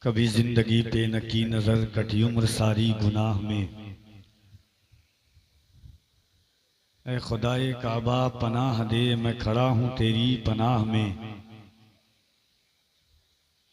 कभी जिंदगी पे न की नजर, कटी उम्र सारी गुनाह में। ऐ खुदाए काबा पनाह दे, मैं खड़ा हूँ तेरी पनाह में।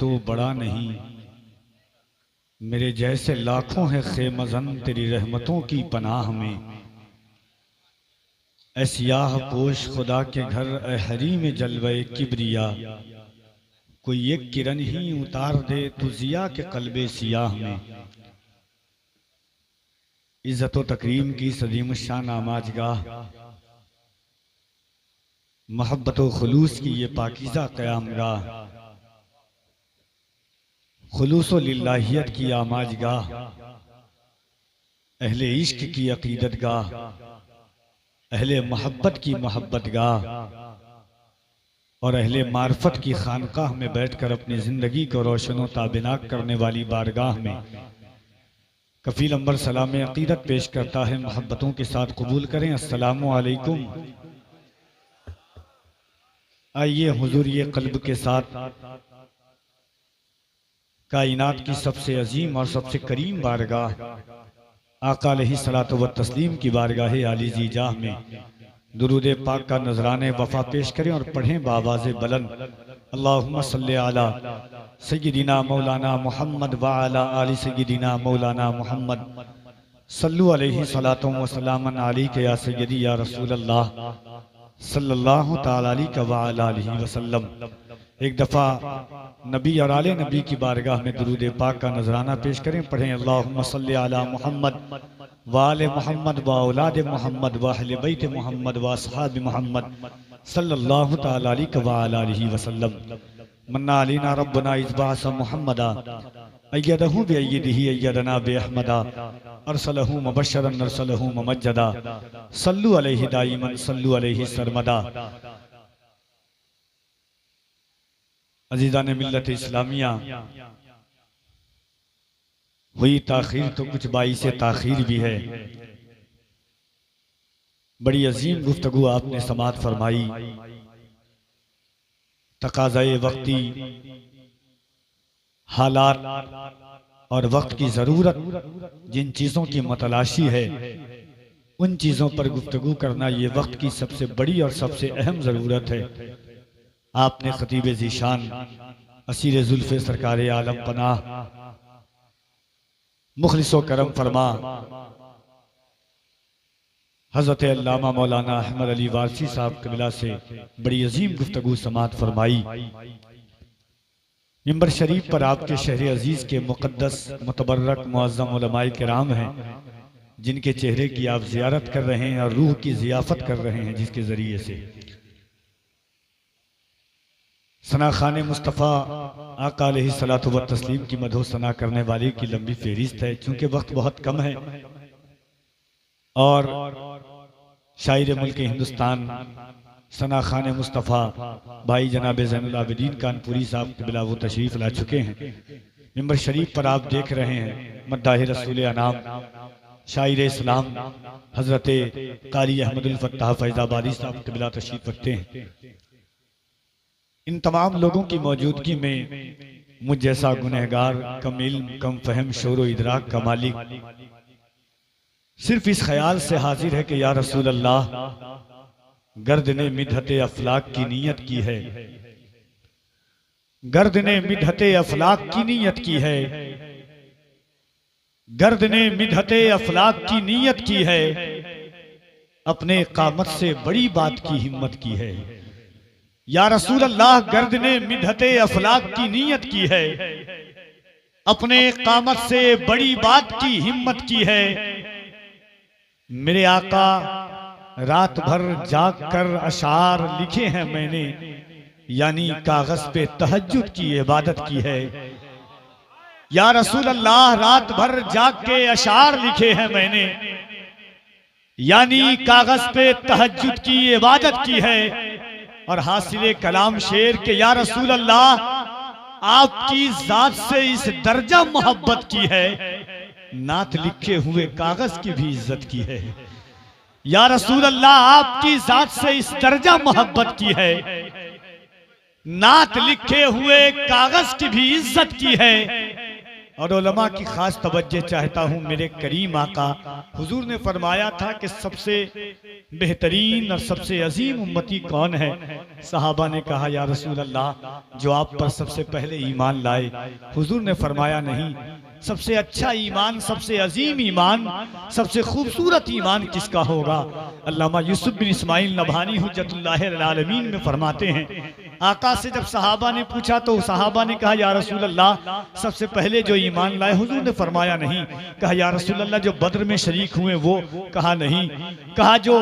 तो बड़ा नहीं। मेरे जैसे लाखों हैं खेमज़न, तेरी रहमतों की पनाह में। ऐ सियाह पोश खुदा के घर, ऐ हरीम जलवे किब्रिया। कोई एक किरण ही उतार दे तू जिया के कल्बे सियाह में। इज्जत व तकरीम की सदीम शान आमाजगाह, मोहब्बत व खुलूस की ये पाकीज़ा क़यामगाह, खुलूस व लिल्लाहियत की आमाजगाह, अहले इश्क की अकीदत गाह, अहले मोहब्बत की मोहब्बत गाह और अहले मार्फत की खानकाह में बैठकर अपनी ज़िंदगी को रोशन व ताबिनाक करने वाली बारगाह में कफील अंबर सलाम अकीदत पेश करता है। मोहब्बतों के साथ कबूल करें। अस्सलामु अलैकुम। आइए हुजूर ये कल्ब के साथ कायनात की सबसे अजीम और सबसे करीम बारगाह आका अलैहिस्सलातु व तस्लीम की बारगाह आली जीजाह में दुरूद पाक का नजराने वफा पेश करें और पढ़ें बावाज़े बुलंद, अल्लाहुम्मा सल्ली अला सय्यिदिना मौलाना मुहम्मद व अला आलि सय्यिदिना मौलाना मुहम्मद सल्लु अलैहि सलातु व सलामन अलैका या सय्यदी या रसूल अल्लाह सल्लल्लाहु तआला अलैहि व अला आलिहि वसल्लम। एक दफ़ा नबी और आले नबी की बारगाह में दुरूद पाक का नजराना पेश करें। पढ़ें अल्लाहुम्मा सल्ली अला मुहम्मद व आले मुहम्मद व औलाद मुहम्मद व अहले बैत मुहम्मद व असहाब मुहम्मद सल्लल्लाहु तआला अलैहि व अला आलिहि वसल्लम। मन्ना अलैना रब्बुना इज़बाअस मुहम्मदा अय्यदहु बिअय्यदिही अय्यदना बिअहमदा अरसलहु मुबश्शिरन अरसलहु मुमज्जदा सल्लु अलैहि दाइमन सल्लु अलैहि सरमदा। अज़ीज़ान मिल्लत इस्लामिया, हुई ताखीर तो कुछ बाइसे ताखीर भी है। बड़ी अजीम गुफ्तगू आपने समात फरमाई। तकाज़ाए वक्ती, हालात और वक्त की ज़रूरत जिन चीज़ों की मतलाशी है उन चीज़ों पर गुफ्तगू करना ये वक्त की सबसे बड़ी और सबसे अहम ज़रूरत है। आपने खतीब ज़ीशान असीर ज़ुल्फ़े सरकार आलम पनाह मुखलिसो करम फरमा हज़रत अल्लामा मौलाना अहमद अली वारसी साहब कबिला से बड़ी अजीम गुफ्तगू समात फरमाई। मिंबर शरीफ पर आपके शहर अजीज के मुक़द्दस मुतबर्रक मुअज़्ज़म उलमाए किराम हैं, जिनके चेहरे की आप ज़ियारत कर रहे हैं और रूह की ज़ियाफ़त कर रहे हैं, जिसके ज़रिए से सना खाने मुस्तफ़ा आका अलैहिस्सलातु व तस्लीम की मदहो सना करने वाले की लंबी फहरिस्त है। चूँकि वक्त बहुत कम है और शायर मुल्क हिंदुस्तान सना खाने मुस्तफ़ा भाई जनाब ज़ैनुल आबिदीन कानपुरी साहब क़िबला वो तशरीफ़ ला चुके हैं। मिंबर शरीफ पर आप देख रहे हैं मद्दाह रसूल अनाम शायर इस्लाम हज़रत कारी अहमदुल फत्ताह फैज़ाबादी साहब क़िबला तशरीफ़ रखते हैं। इन तमाम लोगों की मौजूदगी में मुझ जैसा गुनहगार, कम इल्म, कम फहम, शोर इदराक का मालिक सिर्फ इस ख्याल से हाजिर है कि या रसूल अल्लाह, गर्द ने मिदहते अफलाक की नीयत की है, गर्द ने मिदहते अफलाक की नीयत की है, गर्द ने मिदहते अफलाक की नीयत की है, अपने कामत से बड़ी बात की हिम्मत की है। या रसूल अल्लाह, गर्द ने मिदहते अफलाक की नीयत की है, अपने कामत से बड़ी बात की हिम्मत की है। मेरे आका रात भर जाग कर अशार लिखे हैं मैंने, यानी कागज पे तहज्जुद की इबादत की है। या रसूल अल्लाह, रात भर जाग के अशार लिखे हैं मैंने, यानी कागज पे तहज्जुद की इबादत की है। और हासिले कलाम शेर के या रसूल अल्लाह, आपकी जात से इस दर्जा मोहब्बत की है, नात लिखे हुए कागज की भी इज्जत की है। या रसूल अल्लाह, आपकी जात से इस दर्जा मोहब्बत की है, नात लिखे हुए कागज की भी इज्जत की है। और उलमा की खास तवज्जो चाहता हूँ, मेरे करीम आका हुजूर ने फरमाया था कि सबसे बेहतरीन और सबसे अजीम उम्मती कौन है। सहाबा ने कहा या रसूल अल्लाह, जो आप पर सबसे पहले ईमान लाए। हुजूर ने फरमाया नहीं, सबसे अच्छा ईमान, सबसे अजीम ईमान, सबसे खूबसूरत ईमान किसका होगा। अल्लामा यूसुफ बिन इस्माइल नभानी हुज्जतुल्लाह अल आलमीन में फरमाते हैं, आका से जब सहाबा ने पूछा तो सहाबा ने कहा या रसूल अल्लाह, सबसे पहले जो ईमान लाए। हुजूर ने फरमाया नहीं। कहा या रसूल अल्लाह, जो बद्र में शरीक हुए वो। कहा नहीं। कहा जो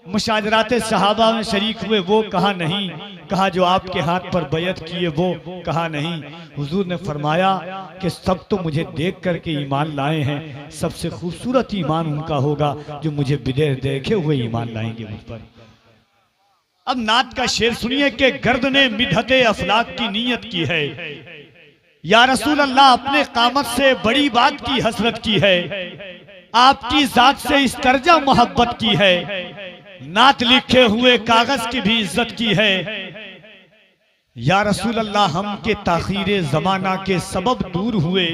मुशाजरात सहाबा में शरीक हुए वो। कहा नहीं। कहा जो आपके हाथ पर बैत किए वो। कहा नहीं। हुजूर ने फरमाया कि सब तो मुझे देख करके ईमान लाए हैं, सबसे खूबसूरत ईमान उनका होगा जो मुझे बिदेर देखे हुए ईमान लाएंगे मुझ पर। अब नात का शेर सुनिए कि गर्द ने मिधते अफलाक की नीयत की है। या रसूल अल्लाह, अपने कामत से बड़ी बात की हसरत की है, आपकी जात से इस दर्जा मोहब्बत की है। नात लिखे हुए कागज की भी इज्जत की है। या रसूल अल्लाह, हम के ताखीरे जमाना के सबब दूर हुए,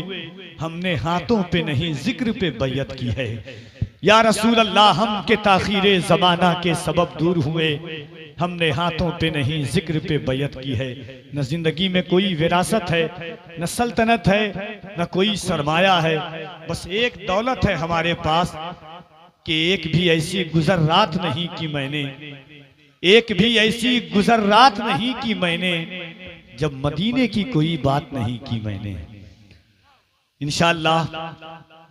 हमने हाथों पे नहीं जिक्र पे बैयत की है। या रसूल अल्लाह, हम के ताखीरे जमाना के सबब दूर हुए, हमने हाथों पे नहीं जिक्र पे बैयत की है। न जिंदगी में कोई विरासत है, न सल्तनत है, न कोई सरमाया है, बस एक दौलत है हमारे पास कि एक भी ऐसी गुजर रात नहीं की मैंने, एक भी ऐसी गुजर रात नहीं की मैंने, जब मदीने की कोई बात नहीं की मैंने। इंशाअल्लाह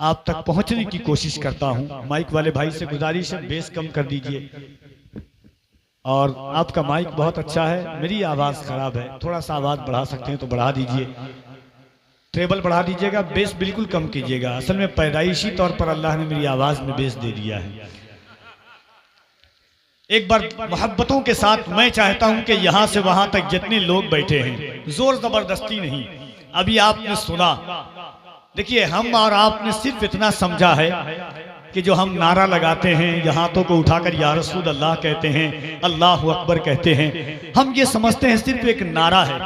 आप तक पहुंचने की कोशिश करता हूं। माइक वाले भाई से गुजारिश है, बेस कम कर दीजिए। और आपका माइक बहुत अच्छा है, मेरी आवाज खराब है, थोड़ा सा आवाज बढ़ा सकते हैं तो बढ़ा दीजिए। ट्रेबल बढ़ा दीजिएगा, बेस बिल्कुल कम कीजिएगा। असल में पैदाइशी तौर पर अल्लाह ने मेरी आवाज में बेस दे दिया है। एक बार मोहब्बतों के साथ मैं चाहता हूं कि यहां से वहां तक जितने लोग बैठे हैं, जोर जबरदस्ती नहीं। अभी आपने सुना, देखिए हम और आपने सिर्फ इतना समझा है कि जो हम नारा लगाते हैं, या हाथों को उठाकर या रसूल अल्लाह कहते हैं, अल्लाह अकबर कहते हैं, हम ये समझते हैं सिर्फ एक नारा है।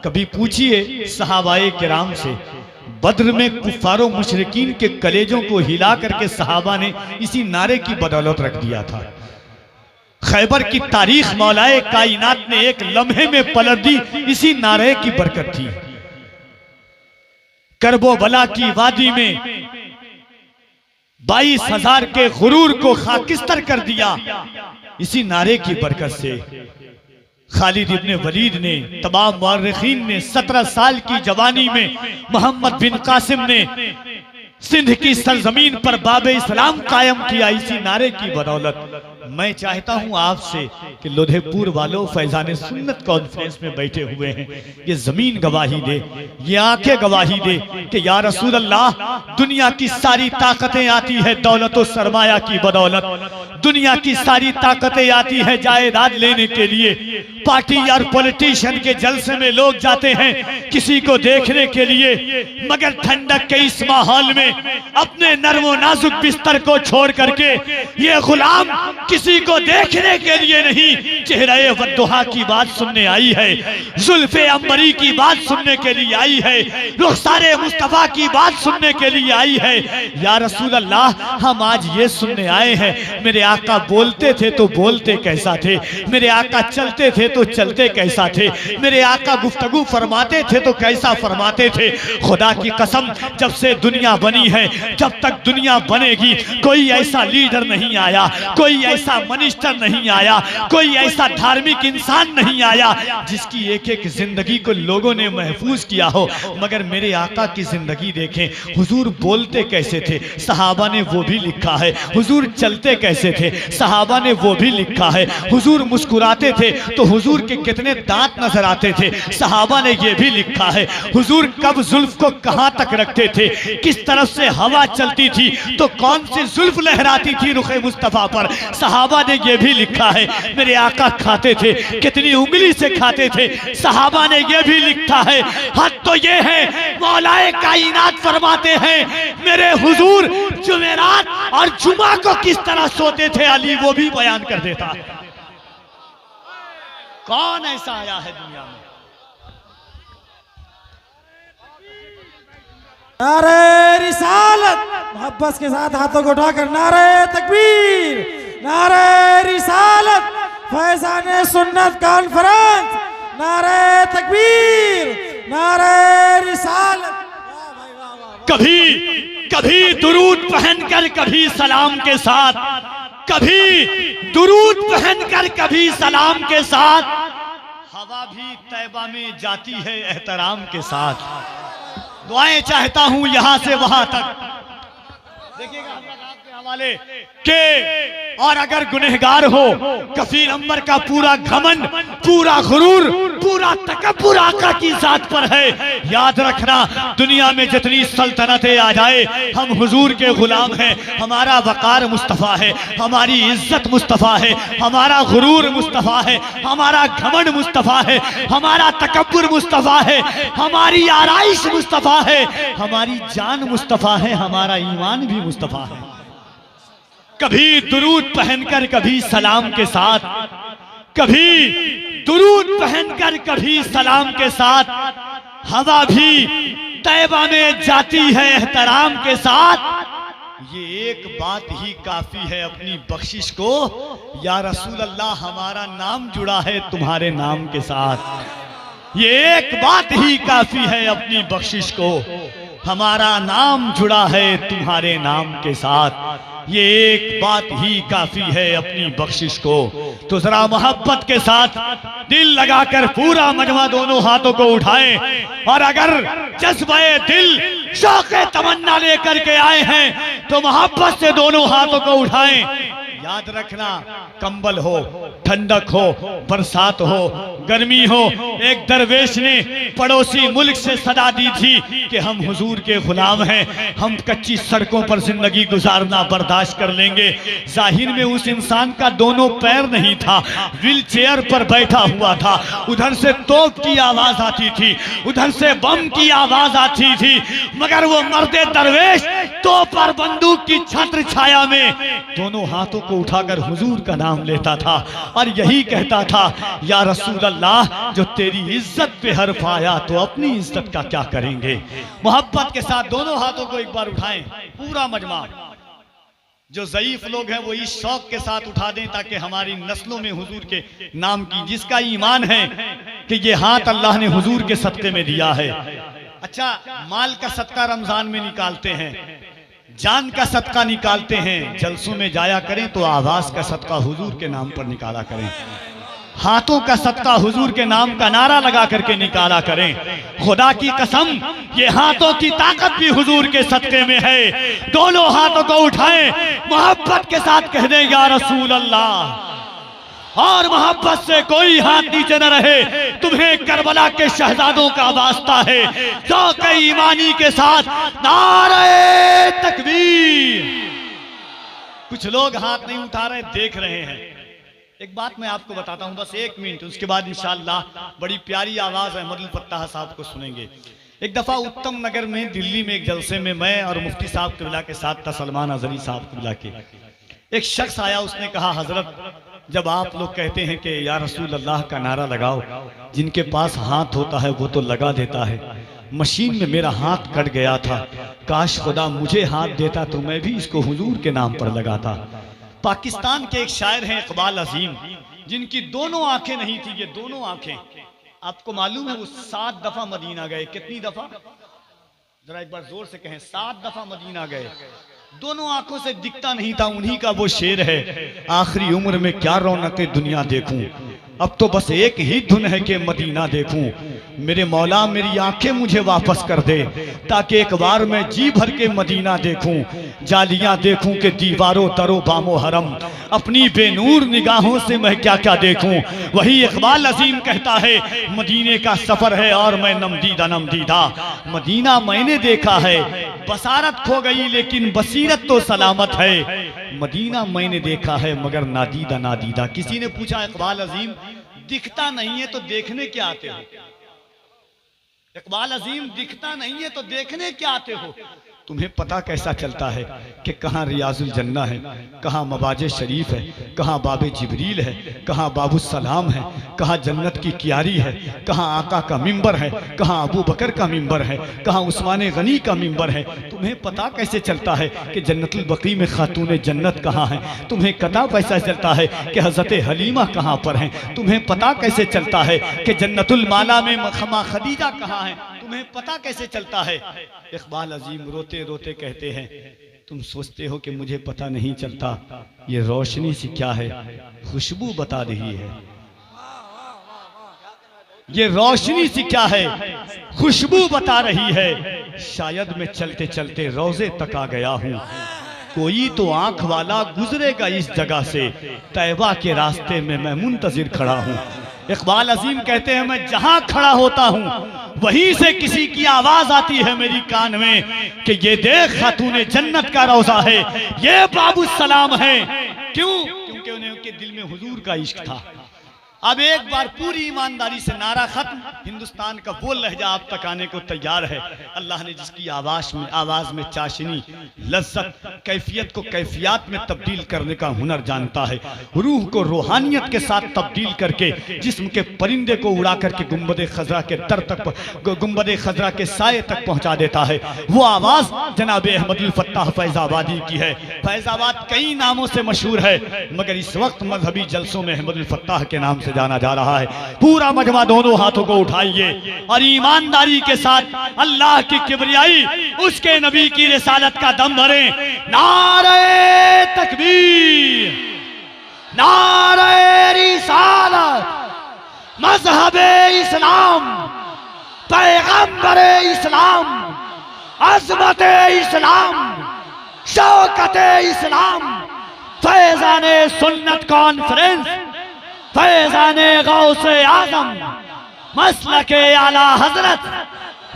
कभी पूछिए सहाबाए किराम से, बद्र में कुफारो मुशरिकीन के कलेजों को हिला करके सहाबा ने इसी नारे की बदौलत रख दिया था। खैबर की तारीख मौलाए कायनात ने एक लम्हे में पलट दी, इसी नारे की बरकत थी। करबो बला की वादी में 22,000 के गुरूर को खाकिस्तर कर दिया, इसी नारे की बरकत से। खालिद इब्ने वलीद ने, तमाम मुअर्रिखीन ने 17 साल की जवानी में मोहम्मद बिन कासिम ने सिंध की सरजमीन पर बाबे इस्लाम कायम किया, इसी नारे की बदौलत। मैं चाहता हूं आपसे कि लोधेपुर वालों, फैजान सुन्नत कॉन्फ्रेंस में बैठे हुए हैं, ये जमीन गवाही दे, ये आंखें गवाही दे कि या रसूल अल्लाह, दुनिया की सारी ताकतें आती है दौलत और सरमाया की बदौलत। दुनिया की सारी ताकतें आती है जायदाद लेने के लिए। पार्टी और पॉलिटिशियन के जलसे में लोग जाते हैं किसी को देखने के लिए, मगर ठंडक के इस माहौल में अपने नर्मो नाजुक बिस्तर को छोड़ करके ये गुलाम किसी को देखने के लिए नहीं, चेहरे वद्दुहा की बात सुनने आई है, जुल्फे अंबरी की बात सुनने के लिए आई है, रुखसारे मुस्तफा की बात सुनने के लिए आई है। या रसूल अल्लाह, हम आज ये सुनने आए हैं, मेरे आका बोलते थे तो बोलते कैसा थे, मेरे आका चलते थे तो चलते कैसा थे, मेरे आका गुफ्तगू फरमाते थे तो कैसा फरमाते थे। खुदा की कसम, जब से दुनिया बनी है, जब तक दुनिया बनेगी, कोई ऐसा लीडर नहीं आया, कोई ऐसा मिनिस्टर नहीं आया, कोई ऐसा धार्मिक इंसान नहीं आया जिसकी एक एक जिंदगी को लोगों ने महफूज किया हो। मगर मेरे आका की जिंदगी देखें, हुजूर बोलते कैसे थे, सहाबा ने वो भी लिखा है। हुजूर चलते कैसे थे, सहाबा ने वो भी लिखा है। हुजूर मुस्कुराते थे तो हुजूर के कितने दांत नजर आते थे, सहाबा ने ये भी लिखा है। हुजूर कब जुल्फ को कहां तक रखते थे, किस तरफ से हवा चलती थी तो कौन सी जुल्फ लहराती थी रुखे मुस्तफा पर, सहाबा ने ये भी लिखा है। मेरे आका खाते थे, कितनी उंगली से खाते थे, सहाबा ने ये भी लिखा है। हद तो ये है, मौलाए कायनात फरमाते हैं, मेरे हुजूर जुमेरात और जुमा को किस तरह सोते थे, अली वो भी बयान कर देता है। कौन ऐसा आया है दुनिया में? नारे रिसालत, मोहब्बत के साथ हाथों को उठाकर नारे तकबीर, नारे रिसालत, फैज़ान सुन्नत कॉन्फ्रेंस, नारे तकबीर, नारे रिसालत। कभी कभी दुरूद पहनकर कभी सलाम के साथ, कभी दुरूद पहनकर कभी सलाम के साथ, हवा भी तैबा में जाती है एहतराम के साथ। दुआएं चाहता हूं यहां से वहां तक। देखिएगा आपके हवाले के, और अगर गुनहगार हो कफील अम्बर का पूरा घमंड, पूरा गुरूर, पूरा तकब्बुर आका की जात पर है। याद रखना, दुनिया में जितनी सल्तनतें आ जाए, हम हुजूर के गुलाम हैं। हमारा वकार मुस्तफ़ा है, हमारी इज्जत मुस्तफ़ा है, हमारा गुरूर मुस्तफ़ा है, हमारा घमंड मुस्तफ़ा है, हमारा तकब्बुर मुस्तफ़ा है, हमारी आराइश मुस्तफ़ा है, हमारी जान मुस्तफ़ा है, हमारा ईमान भी मुस्तफ़ा है। कभी दुरूद पहनकर कभी सलाम के साथ, कभी दुरूद पहनकर कभी सलाम के साथ, हवा भी तैबा में जाती है एहतराम के साथ। ये एक बात ही काफी है अपनी बख्शिश को, या रसूल अल्लाह हमारा नाम जुड़ा है तुम्हारे नाम के साथ। ये एक बात ही काफी है अपनी बख्शिश को, हमारा नाम जुड़ा है तुम्हारे नाम के साथ। ये एक बात ही काफी है अपनी बख्शिश को। तो जरा मोहब्बत के साथ दिल लगाकर पूरा मजमा दोनों हाथों को उठाएं, और अगर जज्बे दिल शौक़े तमन्ना लेकर के आए हैं तो मोहब्बत से दोनों हाथों को उठाएं। याद रखना, कंबल हो, ठंडक हो, बरसात हो, गर्मी हो, एक दरवेश ने पड़ोसी मुल्क से सदा दी थी कि हम हुजूर के गुलाम हैं, हम कच्ची सड़कों पर जिंदगी गुजारना बर्दाश्त कर लेंगे। जाहिर में उस इंसान का दोनों पैर नहीं था, व्हील चेयर पर बैठा हुआ था। उधर से तोप की आवाज आती थी, उधर से बम की आवाज आती थी, मगर वो मर्दे दरवेश तोप और बंदूक की छत्र छाया में दोनों हाथों को उठाकर हुजूर का नाम लेता था और यही कहता था, या रसूल अल्लाह, जो तेरी इज्जत पे हर्फ आया तो अपनी इज्जत का क्या करेंगे। मोहब्बत के साथ दोनों हाथों को एक बार उठाएं, पूरा मजमा। जो ज़ईफ लोग हैं वो इस शौक के साथ उठा दें ताकि हमारी नस्लों में हुजूर के नाम की, जिसका ईमान है कि ये हाथ अल्लाह ने हुजूर के सदक़े में दिया है। अच्छा, माल का सदका रमजान में निकालते हैं, जान का सदका निकालते हैं, जलसों में जाया करें तो आवाज का सदका हुजूर के नाम पर निकाला करें, हाथों का सदका हुजूर के नाम का नारा लगा करके निकाला करें। खुदा की कसम, ये हाथों की ताकत भी हुजूर के सदके में है। दोनों हाथों को उठाएं, मोहब्बत के साथ कह दें, या रसूल अल्लाह, और मोहब्बत से कोई हाथ नीचे न रहे। तुम्हें करबला के शहजादों का वास्ता है, शौक़ ईमानी के साथ नारे तकबीर। कुछ लोग हाथ नहीं उठा रहे, देख रहे हैं। एक बात मैं आपको बताता हूं, बस 1 मिनट, उसके बाद इंशाअल्लाह बड़ी प्यारी आवाज है मदल फत्ताह साहब को सुनेंगे। एक दफा उत्तम नगर में दिल्ली में एक जलसे में मैं और मुफ्ती साहब किबला के साथ था, सलमान अजहरी साहब किबला के, एक शख्स आया, उसने कहा, हजरत, जब आप लोग कहते हैं कि या रसूल अल्लाह का नारा लगाओ, जिनके पास हाथ होता है वो तो लगा देता है, मशीन में मेरा हाथ कट गया था, काश खुदा मुझे हाथ देता तो मैं भी इसको हुजूर के नाम पर लगाता। पाकिस्तान के एक शायर हैं इकबाल अजीम, जिनकी दोनों आंखें नहीं थी, ये दोनों आंखें, आपको मालूम है वो 7 दफा मदीना गए। कितनी दफा, जरा एक बार जोर से कहें, 7 दफा मदीना गए। दोनों आंखों से दिखता नहीं था। उन्हीं का वो शेर है, आखिरी उम्र में क्या रौनकें दुनिया देखूं, अब तो बस एक ही धुन है कि मदीना देखूं। मेरे मौला मेरी आंखें मुझे वापस कर दे, ताकि एक बार मैं जी भर के मदीना देखूं, जालियां देखूं कि दीवारों तरो बामो हरम, अपनी बेनूर निगाहों से मैं क्या क्या देखूं। वही इकबाल अजीम कहता है, मदीने का सफर है और मैं नमदीदा नमदीदा, मदीना मैंने देखा है, बसारत खो गई लेकिन बसीरत तो सलामत है। मदीना मैंने देखा है मगर नादीदा नादीदा। किसी ने पूछा, इकबाल अजीम दिखता नहीं है तो देखने क्या आते हो? इकबाल अजीम दिखता नहीं है तो देखने क्या आते हो? तुम्हें पता कैसा चलता है कि कहाँ रियाजुल जन्ना है, कहाँ मवाजे शरीफ है, कहाँ बाबे जिब्रील है, कहाँ बाबुसलाम है, कहाँ जन्नत की क्यारी है, कहाँ आका का मिंबर है, कहाँ अबू बकर का मिंबर है, कहाँ उस्मान गनी का मिंबर है। तुम्हें पता कैसे चलता है कि जन्नतुल बकी में खातून जन्नत कहाँ है? तुम्हें पता कैसा चलता है कि हज़रत हलीमा कहाँ पर हैं? तुम्हें पता कैसे चलता है कि जन्नतुल माला में मखमा खदीजा कहाँ है? तुम्हें पता कैसे चलता है? इकबाल अजीम रोते रोते कहते हैं, तुम सोचते हो कि मुझे पता नहीं चलता, ये रोशनी सी क्या है, खुशबू बता रही है। ये रोशनी सी क्या है, खुशबू बता रही है। शायद मैं चलते चलते रोजे तक आ गया हूँ, कोई तो आंख वाला गुजरेगा इस जगह से, तैबा के रास्ते में मैं मुंतजिर खड़ा हूँ। इकबाल अजीम कहते हैं, मैं जहां खड़ा होता हूं वहीं से किसी की आवाज आती है मेरी कान में कि ये देख खातूने जन्नत का रोजा है, ये बाबुसलाम है। क्यों? क्योंकि उनके दिल में हुजूर का इश्क था। अब एक बार पूरी ईमानदारी से नारा खत्म, हिंदुस्तान का वो लहजा आप तक आने को तैयार है। अल्लाह ने जिसकी आवाज में चाशनी, लज्जत, कैफियत को कैफियत में तब्दील करने का हुनर जानता है, रूह को रूहानियत के साथ तब्दील करके जिस्म के परिंदे को उड़ा करके गुंबद खजरा के दर तक, गुंबद खजरा के साये तक पहुंचा देता है, वो आवाज जनाब अहमदुल फत्ताह फैजाबादी की है। फैजाबाद कई नामों से मशहूर है, मगर इस वक्त मजहबी जलसों में अहमदुल फत्ताह के नाम से जाना जा रहा है। पूरा मजमा दोनों हाथों को उठाइए और ईमानदारी के साथ अल्लाह की किबरियाई, उसके नबी की रिसालत का दम भरे। नारे तकबीर, नारे रिसालत, मजहबे इस्लाम, पैगंबरे इस्लाम, अज़मते इस्लाम, शौकते इस्लाम, फैज़ाने सुन्नत कॉन्फ्रेंस, फैज़ाने गौसे आज़म, मसलके आला हजरत,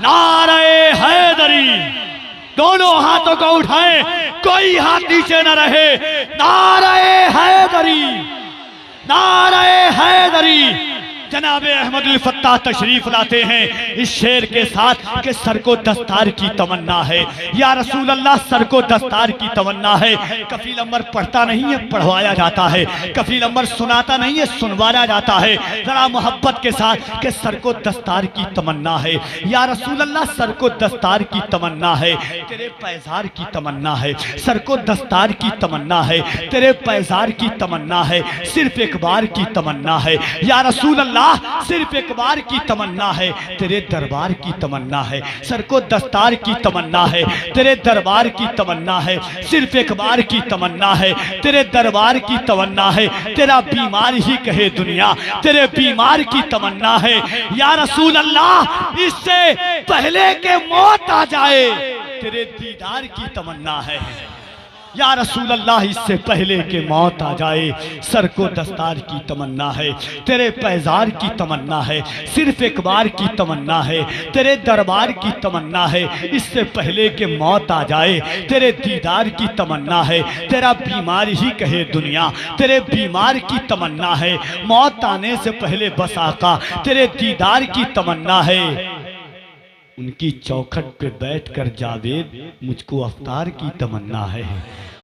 नारे हैदरी। दोनों हाथों को उठाएं, कोई हाथ नीचे न रहे। नारे हैदरी, नारे हैदरी। जनाबे अहमदुल फत्ताह तशरीफ लाते हैं इस शेर के साथ कि सर को दस्तार की तमन्ना है, या रसूल अल्लाह सर को दस्तार की तमन्ना है। कफील अमर पढ़ता नहीं है, पढ़वाया जाता है। कफील अमर सुनाता नहीं है, सुनवाया जाता है। जरा मोहब्बत के साथ कि सर को दस्तार की तमन्ना है, या रसूल अल्लाह सर को दस्तार की तमन्ना है, तेरे पैजार की तमन्ना है, सर को दस्तार की तमन्ना है, तेरे पैजार की तमन्ना है, सिर्फ एक बार की तमन्ना है, या रसूल अल्लाह सिर्फ एक बार की तमन्ना है, तेरे दरबार की तमन्ना है। सर को दस्तार की तमन्ना है, तेरे दरबार की तमन्ना है, सिर्फ एक बार की तमन्ना है, तेरे दरबार की तमन्ना है। तेरा बीमार ही कहे दुनिया, तेरे बीमार की तमन्ना है, या रसूल अल्लाह इससे पहले के मौत आ जाए, तेरे दीदार की तमन्ना है। या रसूल अल्लाह इससे पहले के मौत आ जाए, सर को दस्तार की तमन्ना है, तेरे पैजार की तमन्ना है, सिर्फ एक बार की तमन्ना है, तेरे दरबार की तमन्ना है, इससे पहले के मौत आ जाए, तेरे दीदार की तमन्ना है। तेरा बीमार ही कहे दुनिया, तेरे बीमार की तमन्ना है, मौत आने से पहले बस आका तेरे दीदार की तमन्ना है। उनकी चौखट पे बैठकर जावेद मुझको अफ्तार की तमन्ना है।